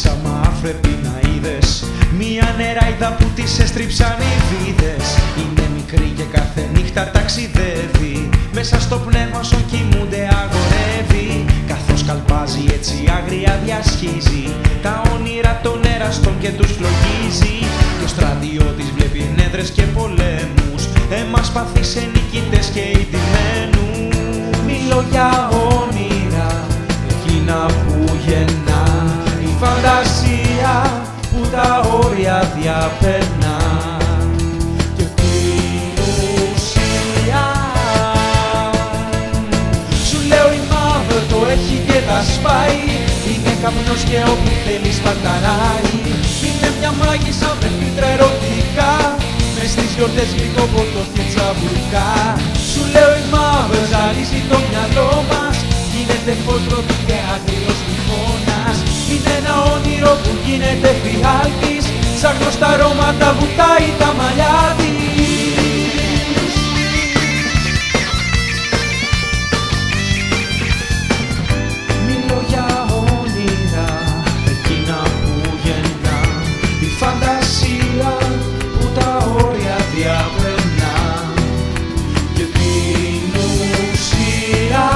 Σαν μαύρεπι να είδες μια νεράιδα που της έστριψαν οι βίδες. Είναι μικρή και κάθε νύχτα ταξιδεύει, μέσα στο πνεύμα όσων κοιμούνται αγορεύει. Καθώς καλπάζει έτσι άγρια διασχίζει τα όνειρα των έραστων και τους φλογίζει. Και ο στρατιώτης βλέπει ενέδρες και πολέμους, εμάς παθεί σε νικητές και ηττημένους. Μιλώ για όνειρα, εκείνα που γεννά η φαντασία που τα όρια διαπερνά. Και την ουσία σου λέω η μαύρη το έχει και τα σπάει. Είναι καπνός και όπου θέλει σπαταράει. Είναι μια μάγισσα με φίλτρα ερωτικά, μες στις γιορτές γλυκό ποτό και τσαμπουκά. Σου λέω η μαύρη ζαλίζει το μυαλό μας, γίνεται φως πρώτη και άγριος τυφώνας. Είναι ένα όνειρο που γίνεται φιάλτης, σαν γνωστά αρώματα βουτάει τα μαλλιά της. Μιλώ για όνειρα, εκείνα που γεννά η φαντασία που τα όρια διαπερνά. Και την ουσία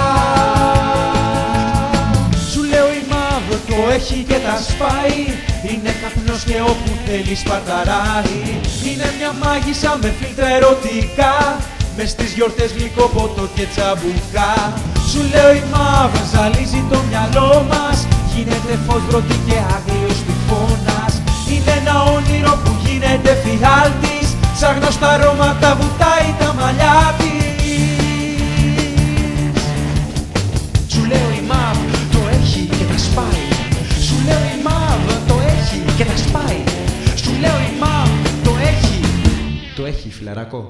το έχει και τα σπάει. Είναι καπνός και όπου θέλει σπαρταράει. Είναι μια μάγισσα με φίλτρα ερωτικά, μες στις γιορτές γλυκό ποτό και τσαμπουκά. Σου λέω η μαύρη ζαλίζει το μυαλό μας, γίνεται φως βροντί και άγριος τυφώνας. Είναι ένα όνειρο που γίνεται φιάλτης, σαν γνωστά αρώματα βουτάει τα μαλλιά της. Σου λέω η μαύρη το έχει και τα σπάει. Σου λέω η μαύρη το έχει και τα σπάει. Σου λέω η μαύρη το έχει. Το έχει φιλαράκο.